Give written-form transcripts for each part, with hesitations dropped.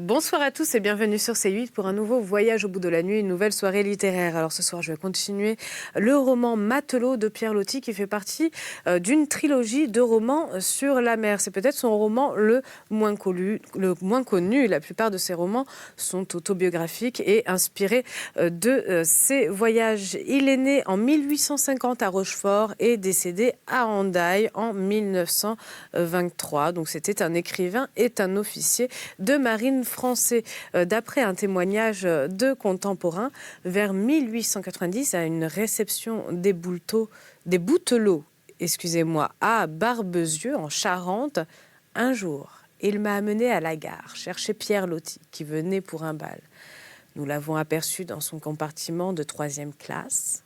Bonsoir à tous et bienvenue sur C8 pour un nouveau voyage au bout de la nuit, une nouvelle soirée littéraire. Alors ce soir, je vais continuer le roman Matelot de Pierre Loti qui fait partie d'une trilogie de romans sur la mer. C'est peut-être son roman le moins connu. La plupart de ses romans sont autobiographiques et inspirés de ses voyages. Il est né en 1850 à Rochefort et décédé à Hendaye en 1923. Donc c'était un écrivain et un officier de marine français. D'après un témoignage de contemporains, vers 1890, à une réception des Boutelots, à Barbezieux, en Charente, un jour, il m'a amené à la gare chercher Pierre Loti, qui venait pour un bal. Nous l'avons aperçu dans son compartiment de 3e classe,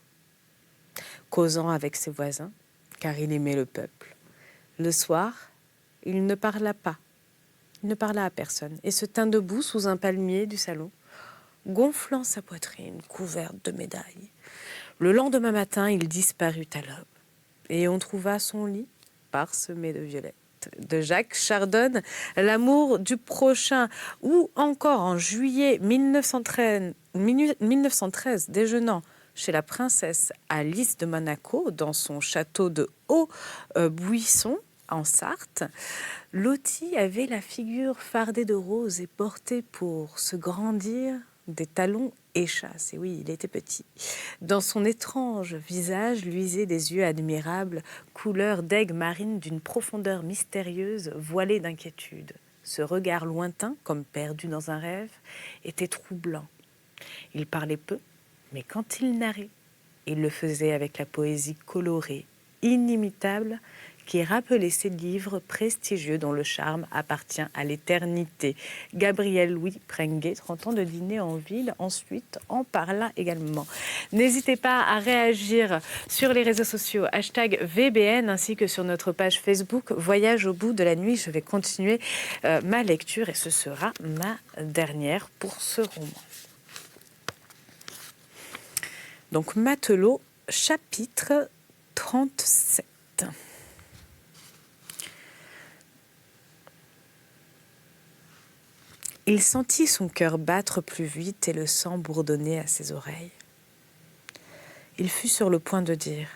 causant avec ses voisins, car il aimait le peuple. Le soir, il ne parla pas. Il ne parla à personne et se tint debout sous un palmier du salon, gonflant sa poitrine couverte de médailles. Le lendemain matin, il disparut à l'aube et on trouva son lit parsemé de violettes. De Jacques Chardon, L'amour du prochain, ou encore en juillet 1913 déjeunant chez la princesse Alice de Monaco dans son château de Haut-Buisson, en Sarthe, Loti avait la figure fardée de rose et portait pour se grandir des talons échasses. Et oui, il était petit. Dans son étrange visage luisaient des yeux admirables, couleur d'aigle marine d'une profondeur mystérieuse, voilée d'inquiétude. Ce regard lointain, comme perdu dans un rêve, était troublant. Il parlait peu, mais quand il narrait, il le faisait avec la poésie colorée, inimitable, qui rappelait ces livres prestigieux dont le charme appartient à l'éternité. Gabriel Louis Prenguet, 30 ans de dîner en ville, ensuite en parla également. N'hésitez pas à réagir sur les réseaux sociaux, #VBN, ainsi que sur notre page Facebook Voyage au bout de la nuit. Je vais continuer ma lecture et ce sera ma dernière pour ce roman. Donc Matelot, chapitre 37. Il sentit son cœur battre plus vite et le sang bourdonner à ses oreilles. Il fut sur le point de dire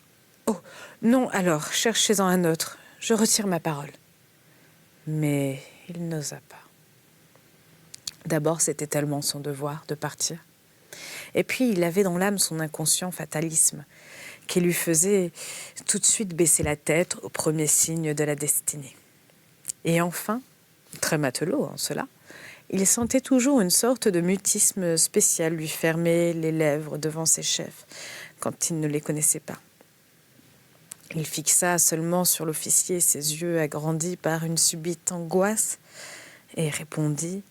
« Oh, non, alors, cherchez-en un autre, je retire ma parole. » Mais il n'osa pas. D'abord, c'était tellement son devoir de partir. Et puis, il avait dans l'âme son inconscient fatalisme qui lui faisait tout de suite baisser la tête au premier signe de la destinée. Et enfin, très matelot en cela, il sentait toujours une sorte de mutisme spécial lui fermer les lèvres devant ses chefs quand il ne les connaissait pas. Il fixa seulement sur l'officier ses yeux agrandis par une subite angoisse et répondit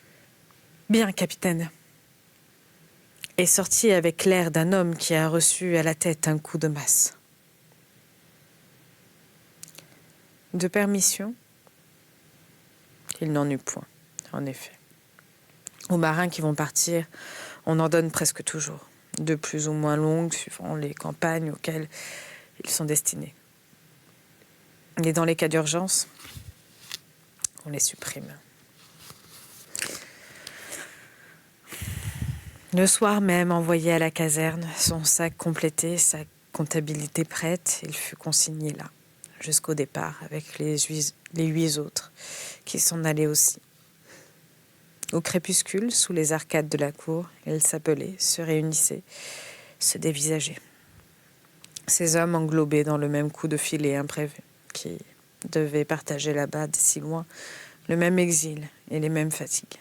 « Bien, capitaine », et sortit avec l'air d'un homme qui a reçu à la tête un coup de masse. De permission, il n'en eut point. En effet, aux marins qui vont partir, on en donne presque toujours, de plus ou moins longues, suivant les campagnes auxquelles ils sont destinés. Et dans les cas d'urgence, on les supprime. Le soir même, envoyé à la caserne, son sac complété, sa comptabilité prête, il fut consigné là, jusqu'au départ, avec les 8 autres, qui s'en allaient aussi. Au crépuscule, sous les arcades de la cour, ils s'appelaient, se réunissaient, se dévisageaient. Ces hommes englobés dans le même coup de filet imprévu, qui devaient partager là-bas, si loin, le même exil et les mêmes fatigues.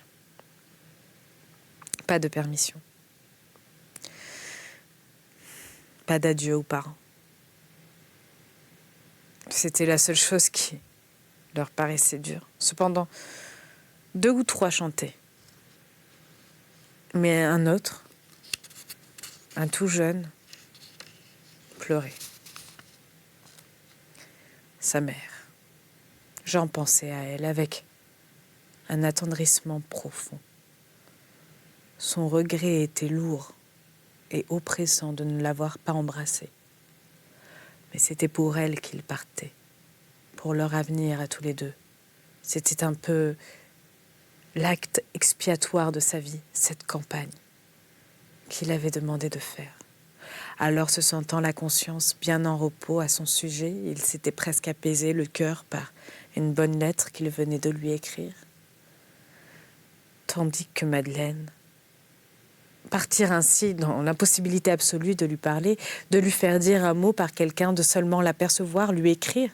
Pas de permission. Pas d'adieu aux parents. C'était la seule chose qui leur paraissait dure. Cependant, 2 ou 3 chantaient. Mais un autre, un tout jeune, pleurait. Sa mère. J'en pensais à elle avec un attendrissement profond. Son regret était lourd et oppressant de ne l'avoir pas embrassée. Mais c'était pour elle qu'il partait, pour leur avenir à tous les deux. C'était un peu l'acte expiatoire de sa vie, cette campagne qu'il avait demandé de faire. Alors, se sentant la conscience bien en repos à son sujet, il s'était presque apaisé le cœur par une bonne lettre qu'il venait de lui écrire. Tandis que Madeleine, partir ainsi dans l'impossibilité absolue de lui parler, de lui faire dire un mot par quelqu'un, de seulement l'apercevoir, lui écrire.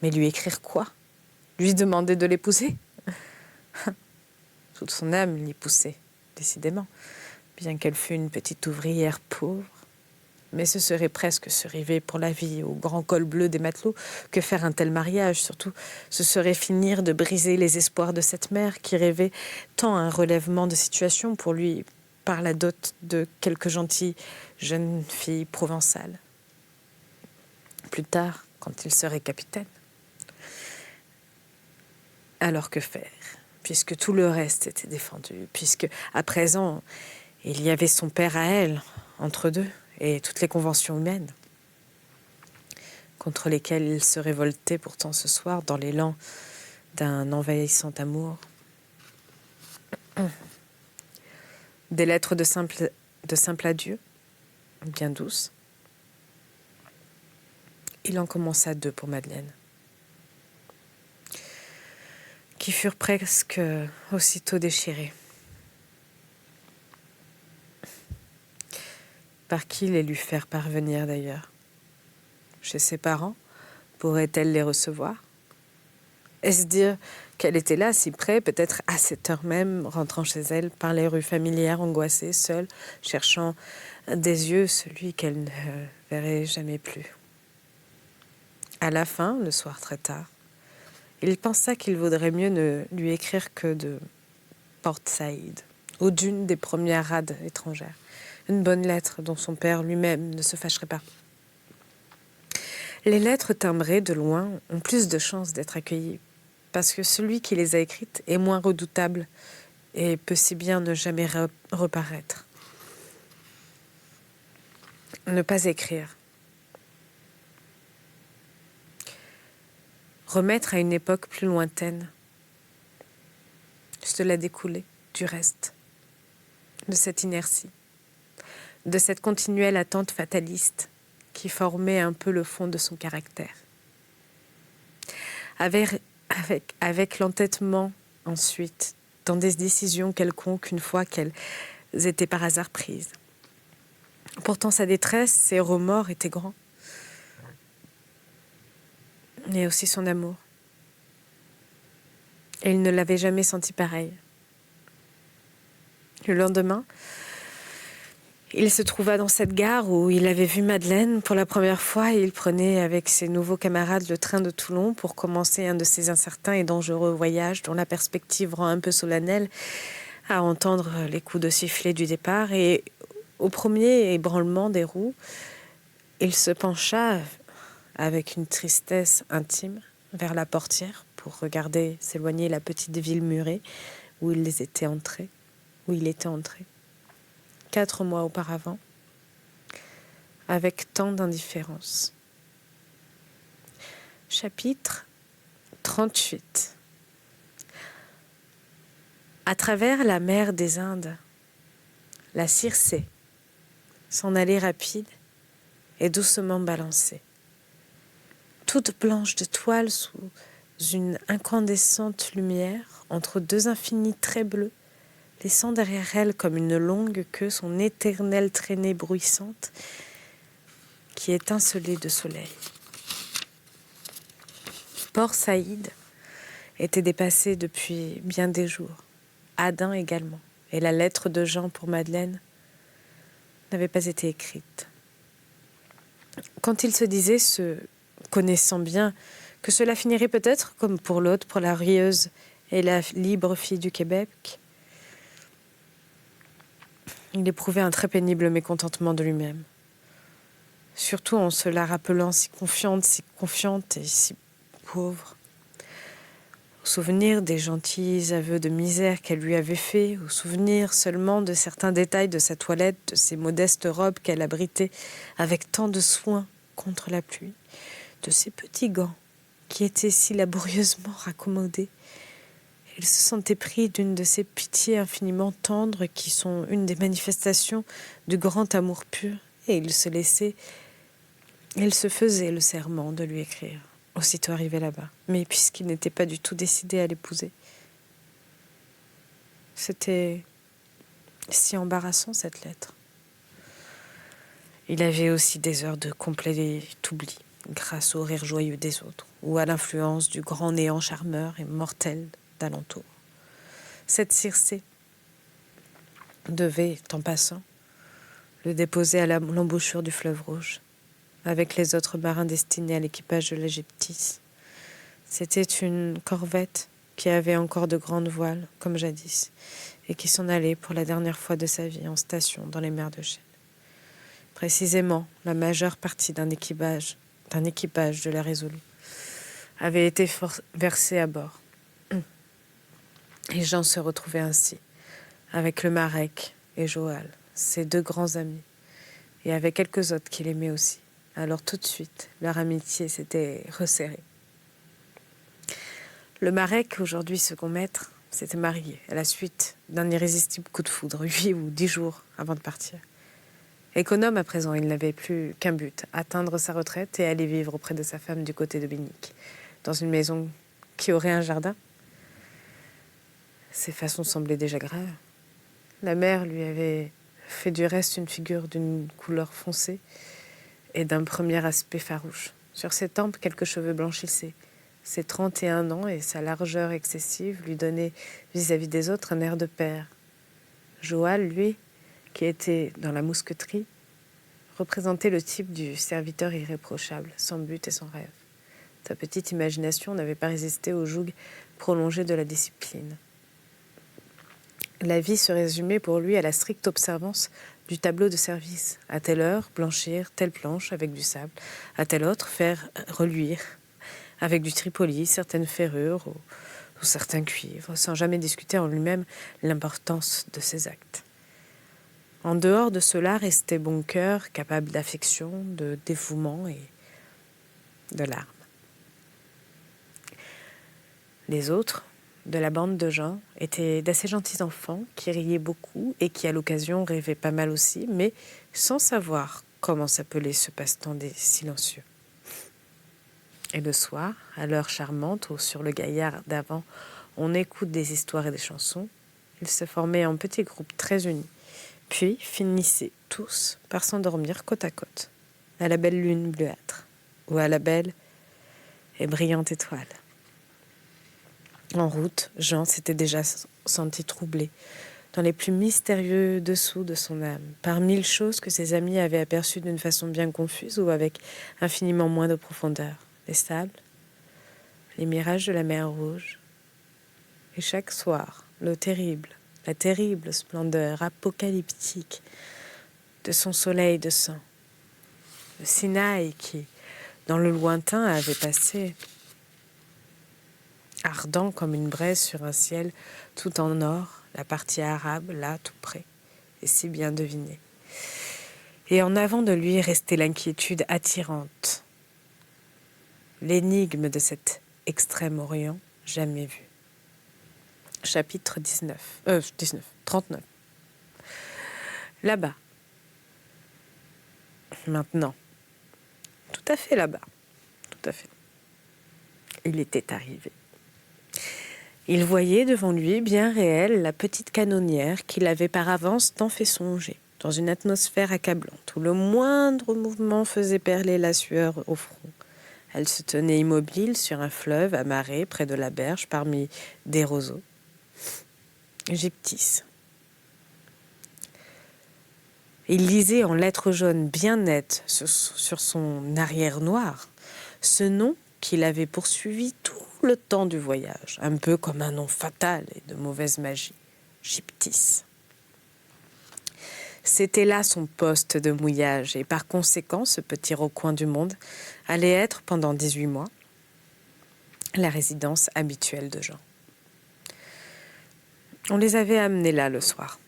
Mais lui écrire quoi? Lui demander de l'épouser? Toute son âme l'y poussait, décidément, bien qu'elle fût une petite ouvrière pauvre. Mais ce serait presque se river pour la vie au grand col bleu des matelots que faire un tel mariage. Surtout, ce serait finir de briser les espoirs de cette mère qui rêvait tant un relèvement de situation pour lui par la dot de quelques gentilles jeunes filles provençales. Plus tard, quand il serait capitaine. Alors que faire, puisque tout le reste était défendu, puisque à présent, il y avait son père à elle, entre deux, et toutes les conventions humaines, contre lesquelles il se révoltait pourtant ce soir dans l'élan d'un envahissant amour. Des lettres de simple adieu, bien douces. Il en commença 2 pour Madeleine, qui furent presque aussitôt déchirées. Par qui les lui faire parvenir d'ailleurs? Chez ses parents? Pourrait-elle les recevoir? Est-ce dire qu'elle était là, si près, peut-être à cette heure même, rentrant chez elle par les rues familières, angoissée, seule, cherchant des yeux celui qu'elle ne verrait jamais plus. À la fin, le soir très tard, il pensa qu'il vaudrait mieux ne lui écrire que de Port Saïd, ou d'une des premières rades étrangères. Une bonne lettre dont son père lui-même ne se fâcherait pas. Les lettres timbrées de loin ont plus de chances d'être accueillies parce que celui qui les a écrites est moins redoutable et peut si bien ne jamais reparaître. Ne pas écrire. Remettre à une époque plus lointaine. Cela découlait du reste, de cette inertie, de cette continuelle attente fataliste qui formait un peu le fond de son caractère. Avec l'entêtement ensuite, dans des décisions quelconques une fois qu'elles étaient par hasard prises. Pourtant sa détresse, ses remords étaient grands. Et aussi son amour. Et il ne l'avait jamais senti pareil. Le lendemain, il se trouva dans cette gare où il avait vu Madeleine pour la première fois et il prenait avec ses nouveaux camarades le train de Toulon pour commencer un de ces incertains et dangereux voyages dont la perspective rend un peu solennelle à entendre les coups de sifflet du départ. Et au premier ébranlement des roues, il se pencha avec une tristesse intime vers la portière pour regarder s'éloigner la petite ville murée où il était entré. 4 mois auparavant, avec tant d'indifférence. Chapitre 38. À travers la mer des Indes, la Circé s'en allait rapide et doucement balancée. Toute blanche de toile sous une incandescente lumière, entre 2 infinis traits bleus, laissant derrière elle comme une longue queue son éternelle traînée bruissante qui étincelait de soleil. Port Saïd était dépassé depuis bien des jours, Aden également, et la lettre de Jean pour Madeleine n'avait pas été écrite. Quand il se disait, se connaissant bien, que cela finirait peut-être, comme pour l'autre, pour la rieuse et la libre fille du Québec, il éprouvait un très pénible mécontentement de lui-même. Surtout en se la rappelant si confiante et si pauvre. Au souvenir des gentils aveux de misère qu'elle lui avait faits, au souvenir seulement de certains détails de sa toilette, de ses modestes robes qu'elle abritait avec tant de soin contre la pluie, de ses petits gants qui étaient si laborieusement raccommodés, Il se sentait pris d'une de ces pitiés infiniment tendres qui sont une des manifestations du grand amour pur, et il se faisait le serment de lui écrire, aussitôt arrivé là-bas. Mais puisqu'il n'était pas du tout décidé à l'épouser, c'était si embarrassant cette lettre. Il avait aussi des heures de complet oubli, grâce au rire joyeux des autres, ou à l'influence du grand néant charmeur et mortel d'alentour. Cette Circé devait, en passant, le déposer à l'embouchure du fleuve Rouge, avec les autres marins destinés à l'équipage de l'Égyptis. C'était une corvette qui avait encore de grandes voiles, comme jadis, et qui s'en allait pour la dernière fois de sa vie en station dans les mers de Chine. Précisément, la majeure partie d'un équipage de la Résolue avait été versée à bord. Et Jean se retrouvait ainsi, avec le Marek et Joal, ses deux grands amis, et avec quelques autres qu'il aimait aussi. Alors tout de suite, leur amitié s'était resserrée. Le Marek, aujourd'hui second maître, s'était marié à la suite d'un irrésistible coup de foudre, 8 ou 10 jours avant de partir. Économe à présent, il n'avait plus qu'un but, atteindre sa retraite et aller vivre auprès de sa femme du côté de Binic, dans une maison qui aurait un jardin. Ses façons semblaient déjà graves. La mère lui avait fait du reste une figure d'une couleur foncée et d'un premier aspect farouche. Sur ses tempes, quelques cheveux blanchissaient. Ses 31 ans et sa largeur excessive lui donnaient, vis-à-vis des autres, un air de père. Joal, lui, qui était dans la mousqueterie, représentait le type du serviteur irréprochable, sans but et sans rêve. Sa petite imagination n'avait pas résisté au joug prolongé de la discipline. La vie se résumait pour lui à la stricte observance du tableau de service. À telle heure, blanchir telle planche avec du sable. À telle autre, faire reluire avec du tripoli certaines ferrures ou certains cuivres, sans jamais discuter en lui-même l'importance de ses actes. En dehors de cela restait bon cœur, capable d'affection, de dévouement et de larmes. Les autres, de la bande de gens, étaient d'assez gentils enfants qui riaient beaucoup et qui, à l'occasion, rêvaient pas mal aussi, mais sans savoir comment s'appelait ce passe-temps des silencieux. Et le soir, à l'heure charmante où sur le gaillard d'avant on écoute des histoires et des chansons, ils se formaient en petits groupes très unis, puis finissaient tous par s'endormir côte à côte, à la belle lune bleuâtre, ou à la belle et brillante étoile. En route, Jean s'était déjà senti troublé dans les plus mystérieux dessous de son âme, par 1000 choses que ses amis avaient aperçues d'une façon bien confuse ou avec infiniment moins de profondeur. Les sables, les mirages de la mer Rouge, et chaque soir, la terrible splendeur apocalyptique de son soleil de sang. Le Sinaï qui, dans le lointain, avait passé, ardent comme une braise sur un ciel tout en or, la partie arabe, là, tout près, et si bien devinée. Et en avant de lui restait l'inquiétude attirante, l'énigme de cet extrême-orient jamais vu. Chapitre 39. Là-bas. Maintenant. Tout à fait là-bas. Tout à fait. Il était arrivé. Il voyait devant lui, bien réelle, la petite canonnière qui l'avait par avance tant fait songer, dans une atmosphère accablante, où le moindre mouvement faisait perler la sueur au front. Elle se tenait immobile sur un fleuve amarré près de la berge parmi des roseaux. Gyptis. Il lisait en lettres jaunes bien nettes sur son arrière noir ce nom qu'il avait poursuivi tout le temps du voyage, un peu comme un nom fatal et de mauvaise magie, Gyptis. C'était là son poste de mouillage et par conséquent, ce petit recoin du monde allait être pendant 18 mois la résidence habituelle de Jean. On les avait amenés là le soir.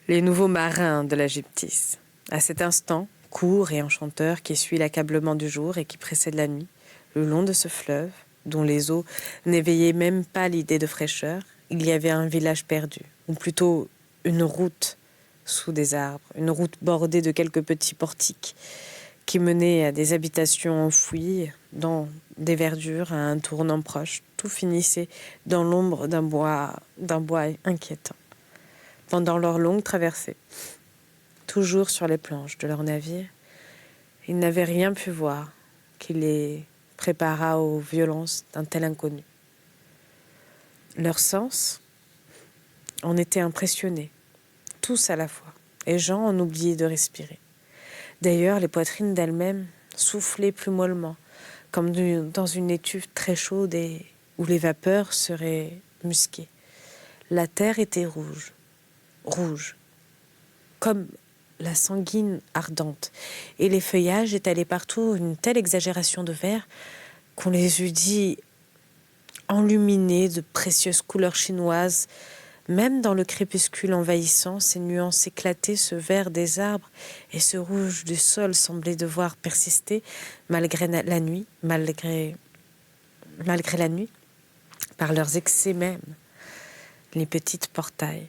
Les nouveaux marins de la Gyptis. À cet instant, court et enchanteur qui suit l'accablement du jour et qui précède la nuit, le long de ce fleuve, dont les eaux n'éveillaient même pas l'idée de fraîcheur, il y avait un village perdu, ou plutôt une route sous des arbres, une route bordée de quelques petits portiques qui menait à des habitations enfouies dans des verdures à un tournant proche. Tout finissait dans l'ombre d'un bois inquiétant. Pendant leur longue traversée, toujours sur les planches de leur navire, ils n'avaient rien pu voir qui les préparât aux violences d'un tel inconnu. Leurs sens en étaient impressionnés, tous à la fois, et Jean en oubliait de respirer. D'ailleurs, les poitrines d'elles-mêmes soufflaient plus mollement, comme dans une étuve très chaude et où les vapeurs seraient musquées. La terre était rouge, rouge, comme la sanguine ardente, et les feuillages étalaient partout une telle exagération de vert qu'on les eût dit enluminés de précieuses couleurs chinoises. Même dans le crépuscule envahissant, ces nuances éclatées, ce vert des arbres et ce rouge du sol semblaient devoir persister malgré la nuit, par leurs excès même. Les petits portails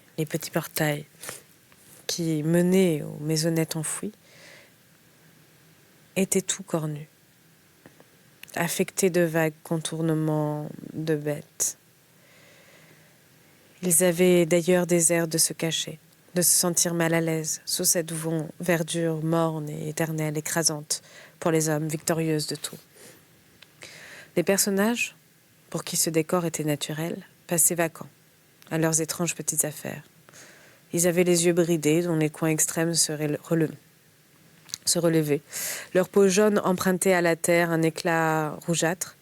qui menaient aux maisonnettes enfouies étaient tout cornus, affectés de vagues contournements de bêtes. Ils avaient d'ailleurs des airs de se cacher, de se sentir mal à l'aise sous cette verdure morne et éternelle, écrasante pour les hommes, victorieuse de tout. Les personnages, pour qui ce décor était naturel, passaient vacants à leurs étranges petites affaires. Ils avaient les yeux bridés, dont les coins extrêmes se relevaient. Leur peau jaune empruntait à la terre un éclat rougeâtre.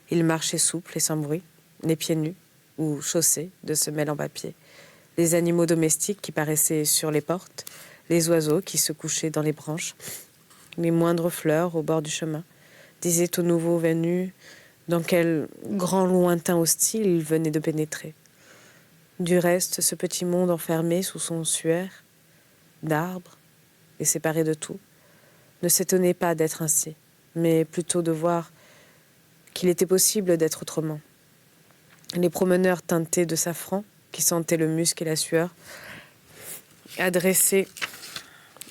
Ils marchaient souples et sans bruit, les pieds nus, ou chaussés de semelles en papier, les animaux domestiques qui paraissaient sur les portes, les oiseaux qui se couchaient dans les branches, les moindres fleurs au bord du chemin, disaient aux nouveaux venus dans quel grand lointain hostile ils venaient de pénétrer. Du reste, ce petit monde enfermé sous son suaire d'arbres et séparé de tout, ne s'étonnait pas d'être ainsi, mais plutôt de voir qu'il était possible d'être autrement. Les promeneurs teintés de safran, qui sentaient le musc et la sueur, adressaient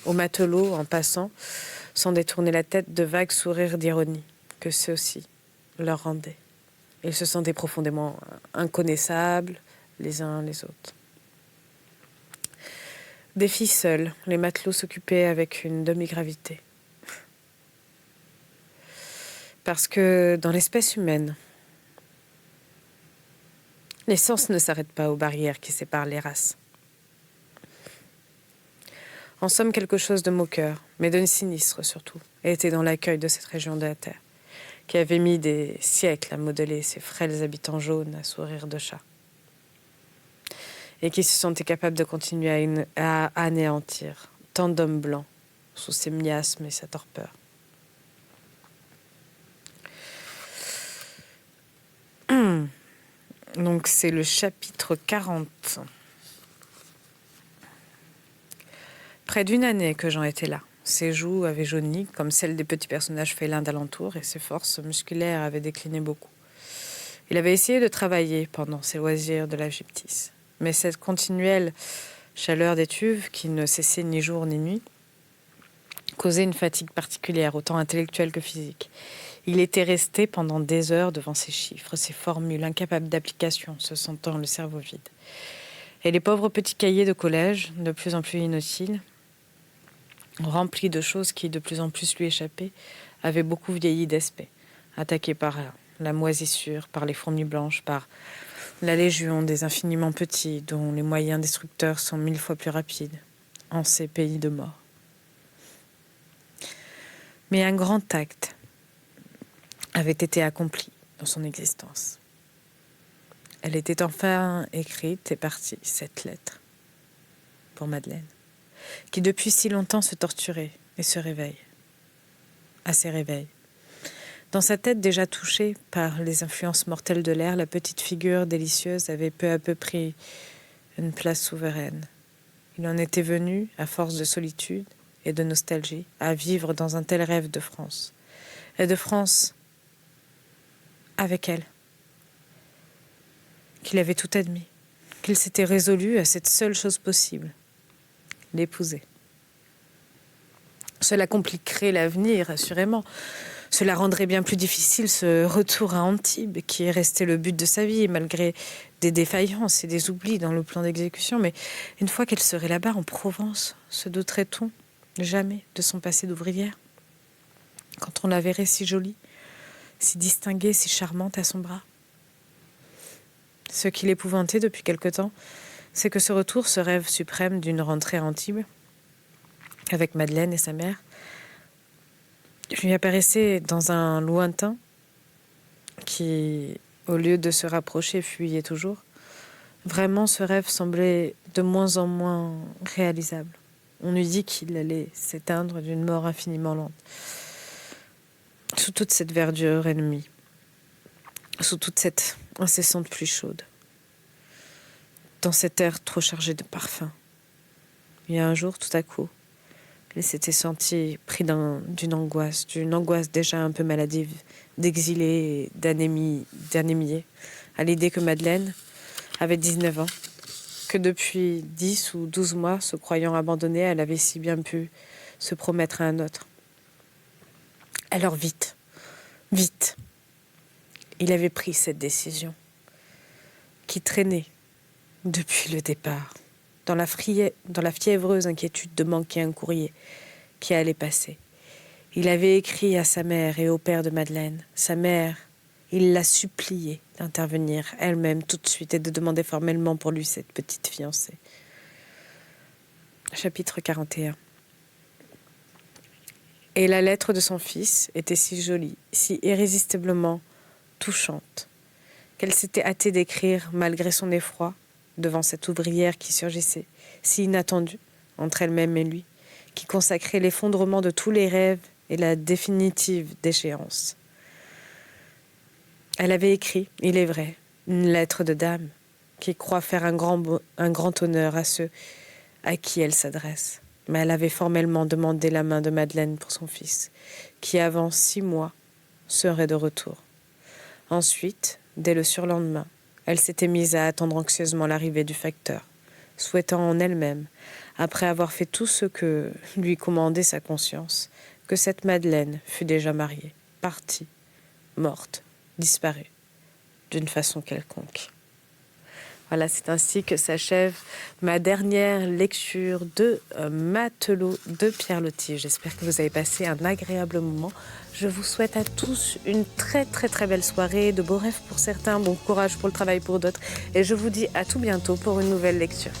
aux matelots en passant, sans détourner la tête, de vagues sourires d'ironie que ceux-ci leur rendaient. Ils se sentaient profondément inconnaissables les uns les autres. Des filles seules, les matelots s'occupaient avec une demi-gravité. Parce que dans l'espèce humaine, les sens ne s'arrêtent pas aux barrières qui séparent les races. En somme, quelque chose de moqueur, mais de sinistre surtout, était dans l'accueil de cette région de la Terre, qui avait mis des siècles à modeler ses frêles habitants jaunes à sourire de chat, et qui se sentait capable de continuer à anéantir tant d'hommes blancs sous ses miasmes et sa torpeur. Donc c'est le chapitre 40. Près d'une année que Jean était là. Ses joues avaient jauni, comme celles des petits personnages félins d'alentour, et ses forces musculaires avaient décliné beaucoup. Il avait essayé de travailler pendant ses loisirs de la gyptise. Mais cette continuelle chaleur d'étuve, qui ne cessait ni jour ni nuit, causait une fatigue particulière, autant intellectuelle que physique. Il était resté pendant des heures devant ces chiffres, ces formules, incapable d'application, se sentant le cerveau vide. Et les pauvres petits cahiers de collège, de plus en plus inutiles, remplis de choses qui de plus en plus lui échappaient, avaient beaucoup vieilli d'aspect, attaqués par la moisissure, par les fourmis blanches, par la légion des infiniment petits, dont les moyens destructeurs sont 1000 fois plus rapides, en ces pays de mort. Mais un grand acte avait été accomplie dans son existence. Elle était enfin écrite et partie, cette lettre, pour Madeleine, qui depuis si longtemps se torturait et se réveille, à ses réveils. Dans sa tête déjà touchée par les influences mortelles de l'air, la petite figure délicieuse avait peu à peu pris une place souveraine. Il en était venu, à force de solitude et de nostalgie, à vivre dans un tel rêve de France. Et de France avec elle, qu'il avait tout admis, qu'il s'était résolu à cette seule chose possible, l'épouser. Cela compliquerait l'avenir, assurément. Cela rendrait bien plus difficile ce retour à Antibes, qui est resté le but de sa vie, malgré des défaillances et des oublis dans le plan d'exécution. Mais une fois qu'elle serait là-bas, en Provence, se douterait-on jamais de son passé d'ouvrière? Quand on la verrait si jolie, si distinguée, si charmante à son bras. Ce qui l'épouvantait depuis quelque temps, c'est que ce retour, ce rêve suprême d'une rentrée à Antibes, avec Madeleine et sa mère, lui apparaissait dans un lointain qui, au lieu de se rapprocher, fuyait toujours. Vraiment, ce rêve semblait de moins en moins réalisable. On eût dit qu'il allait s'éteindre d'une mort infiniment lente. Sous toute cette verdure ennemie, sous toute cette incessante pluie chaude, dans cet air trop chargé de parfums. Il y a un jour, tout à coup, il s'était senti pris d'une angoisse déjà un peu maladive, d'exilé et d'anémié, à l'idée que Madeleine avait 19 ans, que depuis 10 ou 12 mois, se croyant abandonnée, elle avait si bien pu se promettre à un autre. Alors vite, il avait pris cette décision qui traînait depuis le départ, dans la fiévreuse inquiétude de manquer un courrier qui allait passer. Il avait écrit à sa mère et au père de Madeleine. Sa mère, il l'a suppliée d'intervenir elle-même tout de suite et de demander formellement pour lui cette petite fiancée. Chapitre 41. Et la lettre de son fils était si jolie, si irrésistiblement touchante, qu'elle s'était hâtée d'écrire malgré son effroi devant cette ouvrière qui surgissait, si inattendue entre elle-même et lui, qui consacrait l'effondrement de tous les rêves et la définitive déchéance. Elle avait écrit, il est vrai, une lettre de dame qui croit faire un grand honneur à ceux à qui elle s'adresse. Mais elle avait formellement demandé la main de Madeleine pour son fils, qui avant 6 mois serait de retour. Ensuite, dès le surlendemain, elle s'était mise à attendre anxieusement l'arrivée du facteur, souhaitant en elle-même, après avoir fait tout ce que lui commandait sa conscience, que cette Madeleine fût déjà mariée, partie, morte, disparue, d'une façon quelconque. Voilà, c'est ainsi que s'achève ma dernière lecture de Matelot de Pierre Loti. J'espère que vous avez passé un agréable moment. Je vous souhaite à tous une très très très belle soirée, de beaux rêves pour certains, bon courage pour le travail pour d'autres. Et je vous dis à tout bientôt pour une nouvelle lecture.